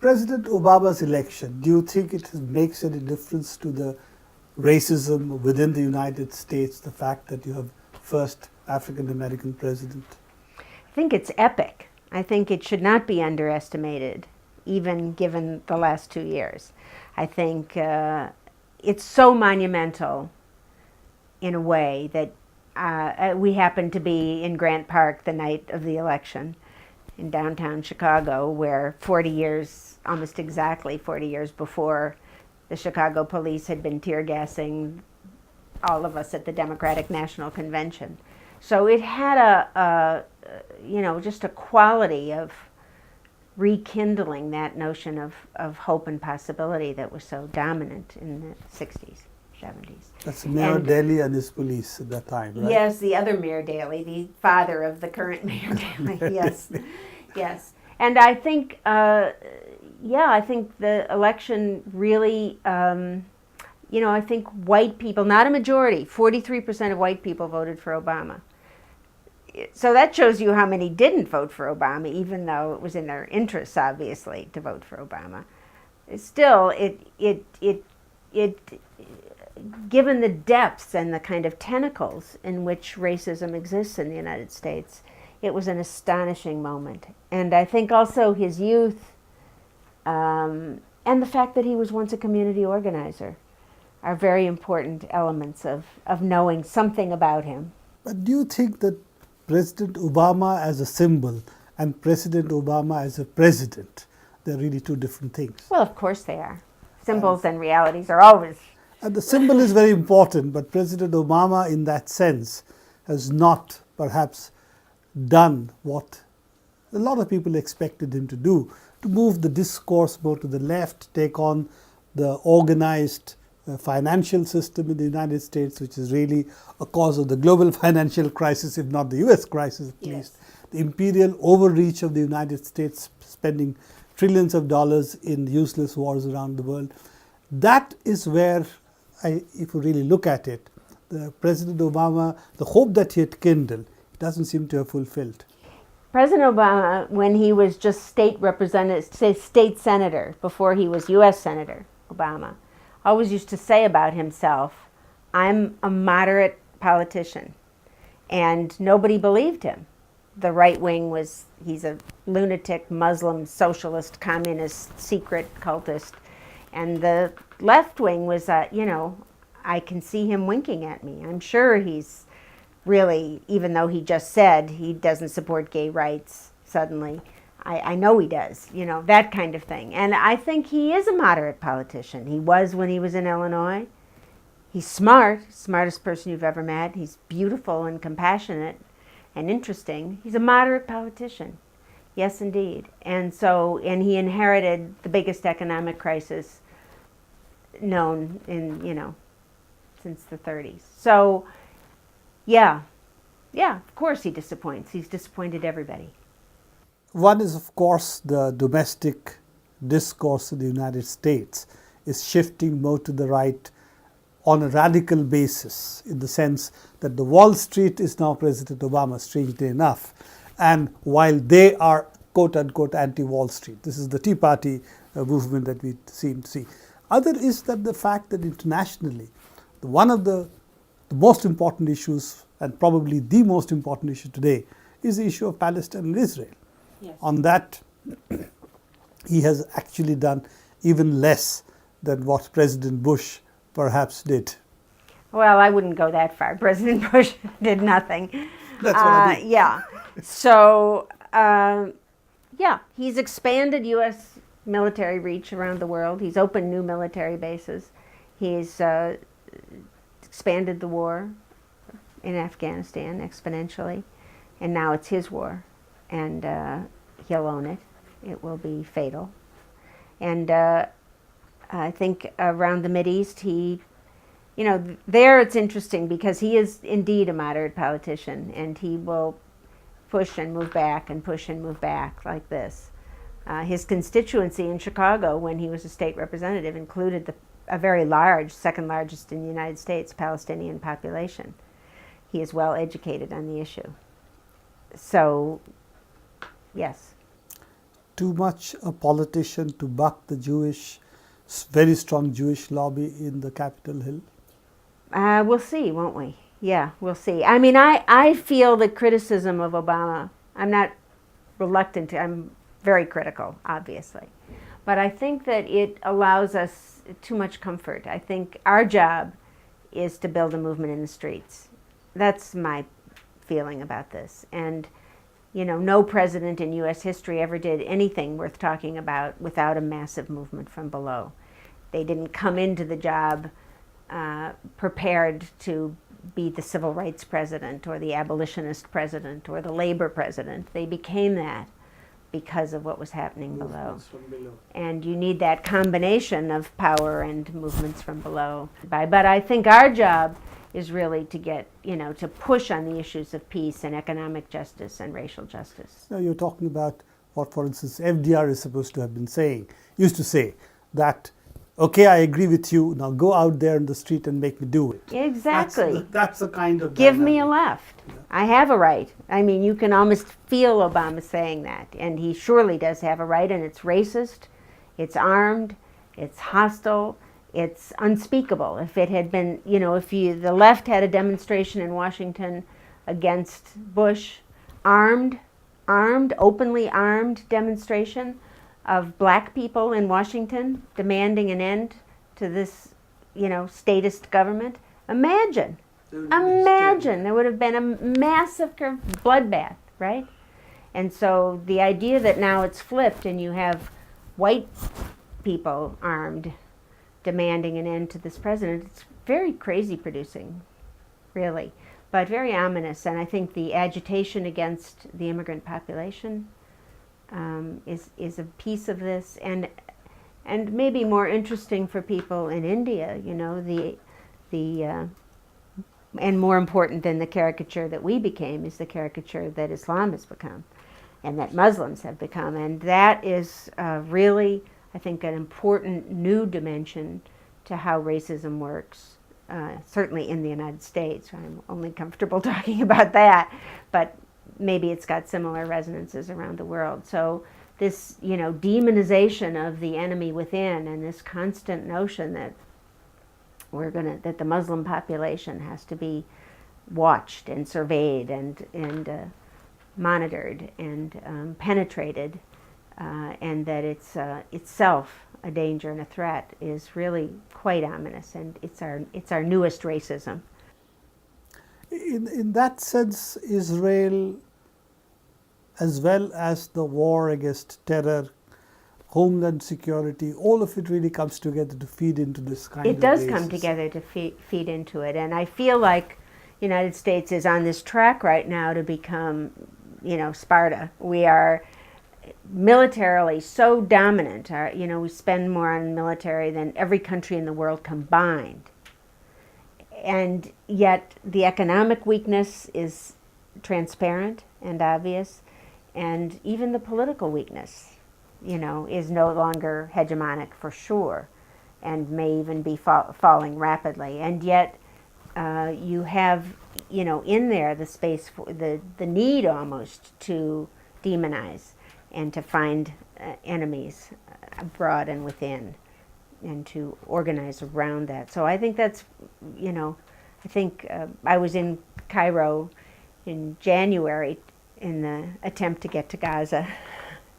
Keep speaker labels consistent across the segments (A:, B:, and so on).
A: President Obama's election, do you think it makes any difference to the racism within the United States, the fact that you have first African American president?
B: I think it's epic. I think it should not be underestimated, even given the last 2 years. I think it's so monumental in a way that we happened to be in Grant Park the night of the election in downtown Chicago, where 40 years, almost exactly 40 years before, the Chicago police had been tear gassing all of us at the Democratic National Convention. So it had just a quality of rekindling that notion of hope and possibility that was so dominant in the 60s, 70s.
A: That's Mayor Daley and his police at that time, right?
B: Yes, the other Mayor Daley, the father of the current Mayor Daley, yes. Yes. And I think, I think the election really, I think white people, not a majority, 43% of white people voted for Obama. So that shows you how many didn't vote for Obama, even though it was in their interests, obviously, to vote for Obama. Still, given the depths and the kind of tentacles in which racism exists in the United States, it was an astonishing moment. And I think also his youth and the fact that he was once a community organizer are very important elements of knowing something about him.
A: But do you think that President Obama as a symbol and President Obama as a president, they're really two different things?
B: Well, of course they are. Symbols and realities are always...
A: And the symbol is very important, but President Obama in that sense has not perhaps done what a lot of people expected him to do, to move the discourse more to the left, take on the organized financial system in the United States, which is really a cause of the global financial crisis, if not the US crisis at least. The imperial overreach of the United States, spending trillions of dollars in useless wars around the world. That is where, if you really look at it, President Obama, the hope that he had kindled, doesn't seem to have fulfilled.
B: President Obama, when he was just state senator, before he was U.S. Senator Obama, always used to say about himself, I'm a moderate politician. And nobody believed him. The right wing he's a lunatic, Muslim, socialist, communist, secret cultist. And the left wing was, I can see him winking at me. I'm sure he's really, even though he just said he doesn't support gay rights suddenly, I know he does, that kind of thing. And I think he is a moderate politician. He was when he was in Illinois. He's smart, smartest person you've ever met. He's beautiful and compassionate and interesting. He's a moderate politician. Yes, indeed. And he inherited the biggest economic crisis known in, since the 30s. So, yeah, of course he disappoints. He's disappointed everybody.
A: One is, of course, the domestic discourse in the United States is shifting more to the right on a radical basis, in the sense that the Wall Street is now President Obama, strangely enough. And while they are, quote-unquote, anti-Wall Street, this is the Tea Party movement that we seem to see. Other is that the fact that internationally, one of the most important issues, and probably the most important issue today, is the issue of Palestine and Israel.
B: Yes.
A: On that, he has actually done even less than what President Bush perhaps did.
B: Well, I wouldn't go that far. President Bush did nothing.
A: That's what I mean.
B: Yeah. So, he's expanded U.S. military reach around the world. He's opened new military bases. He's expanded the war in Afghanistan exponentially. And now it's his war. And he'll own it. It will be fatal. And I think around the Mideast, there it's interesting because he is indeed a moderate politician, and he will push and move back and push and move back like this. His constituency in Chicago, when he was a state representative, included a very large, second largest in the United States, Palestinian population. He is well educated on the issue. So, yes.
A: too much a politician to buck the very strong Jewish lobby in the Capitol Hill?
B: We'll see, won't we? Yeah, we'll see. I mean, I feel the criticism of Obama, I'm not reluctant to, I'm very critical, obviously. But I think that it allows us too much comfort. I think our job is to build a movement in the streets. That's my feeling about this. And, you know, no president in U.S. history ever did anything worth talking about without a massive movement from below. They didn't come into the job prepared to be the civil rights president or the abolitionist president or the labor president. They became that because of what was happening below. And you need that combination of power and movements from below. But I think our job is really to get, you know, to push on the issues of peace and economic justice and racial justice.
A: Now you're talking about what, for instance, FDR is supposed to have been saying, used to say that, okay, I agree with you, now go out there in the street and make me do it.
B: Exactly.
A: That's the kind of
B: Give
A: dynamic.
B: me a left.
A: Yeah.
B: I have a right. I mean, you can almost feel Obama saying that. And he surely does have a right, and it's racist, it's armed, it's hostile, it's unspeakable. If it had been, you know, if the left had a demonstration in Washington against Bush, openly armed demonstration of black people in Washington demanding an end to this, you know, statist government, imagine, there would have been a massive bloodbath, right? And so the idea that now it's flipped and you have white people armed demanding an end to this president, it's very crazy producing, really, but very ominous. And I think the agitation against the immigrant population is a piece of this, and maybe more interesting for people in India, you know, and more important than the caricature that we became is the caricature that Islam has become and that Muslims have become. And that is really, I think, an important new dimension to how racism works, certainly in the United States. I'm only comfortable talking about that, but maybe it's got similar resonances around the world. So this, you know, demonization of the enemy within, and this constant notion that that the Muslim population has to be watched and surveyed and monitored and penetrated, and that it's itself a danger and a threat, is really quite ominous, and it's our newest racism.
A: In that sense, Israel, as well as the war against terror, homeland security, all of it really comes together to feed into this kind of
B: It does
A: basis.
B: come together to feed into it, and I feel like the United States is on this track right now to become, you know, Sparta. We are militarily so dominant. You know, we spend more on military than every country in the world combined. And yet the economic weakness is transparent and obvious, and even the political weakness, you know, is no longer hegemonic for sure, and may even be falling rapidly. And yet you have, you know, in there the space for the need almost to demonize and to find enemies abroad and within, and to organize around that. So I think that's, you know, I think I was in Cairo in January in the attempt to get to Gaza,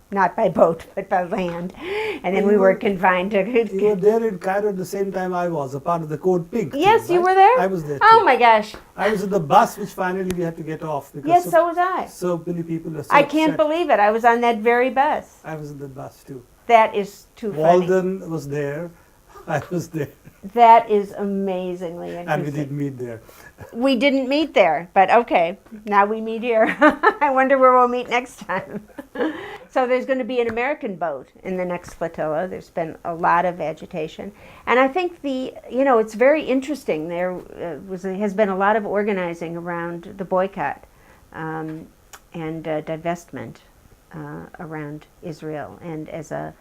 B: not by boat, but by land. And then we were confined to...
A: You were there in Cairo at the same time I was, a part of the Code Pink.
B: Yes,
A: thing,
B: you
A: right?
B: were there?
A: I was there
B: Oh
A: too.
B: my gosh.
A: I was in the bus, which finally we had to get off. Because
B: Yes, so was I.
A: So many people are so
B: I can't
A: upset.
B: believe it. I was on that very bus.
A: I was in the bus too.
B: That is too funny.
A: Walden was there. I was there.
B: That is amazingly interesting.
A: And we did meet there.
B: We didn't meet there, but okay, now we meet here. I wonder where we'll meet next time. So there's going to be an American boat in the next flotilla. There's been a lot of agitation. And I think it's very interesting. There has been a lot of organizing around the boycott and divestment around Israel, and as a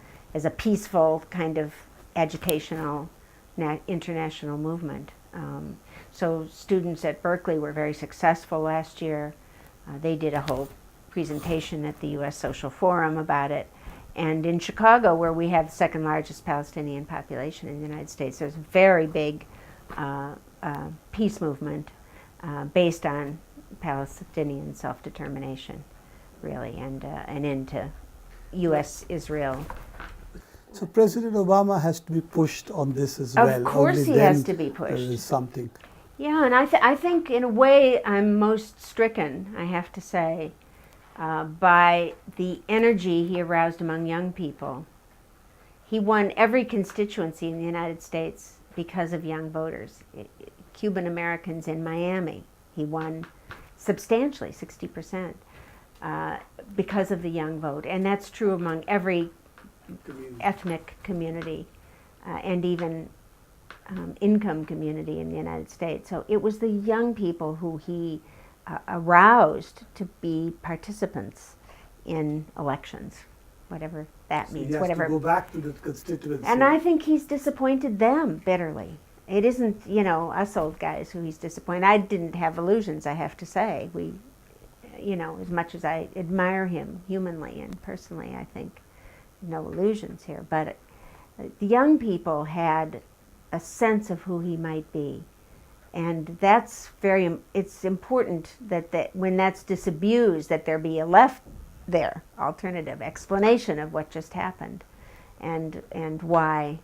B: peaceful kind of agitational international movement. So students at Berkeley were very successful last year. They did a whole presentation at the U.S. Social Forum about it, And in Chicago, where we have the second largest Palestinian population in the United States, there's a very big peace movement based on Palestinian self-determination, really, and into U.S.-Israel.
A: So President Obama has to be pushed on this as well.
B: Of course
A: Only
B: he has
A: then
B: to be pushed.
A: There is something.
B: Yeah, and I think in a way I'm most stricken, I have to say, by the energy he aroused among young people. He won every constituency in the United States because of young voters. Cuban Americans in Miami, he won substantially, 60%, because of the young vote. And that's true among every ethnic community and even income community in the United States. So it was the young people who he aroused to be participants in elections, whatever that means.
A: He has
B: whatever.
A: to go back to the constituency.
B: And I think he's disappointed them bitterly. It isn't, us old guys who he's disappointed. I didn't have illusions, I have to say. We, as much as I admire him humanly and personally, I think no illusions here. But the young people had a sense of who he might be. And it's important that when that's disabused, that there be a alternative explanation of what just happened and why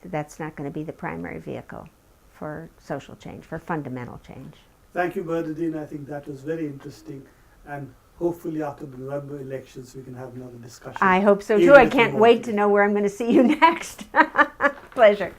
B: that's not going to be the primary vehicle for social change, for fundamental change.
A: Thank you, Bernardine. I think that was very interesting. And hopefully after the November elections, we can have another discussion.
B: I hope so too. I can't wait to know where I'm going to see you next. Pleasure.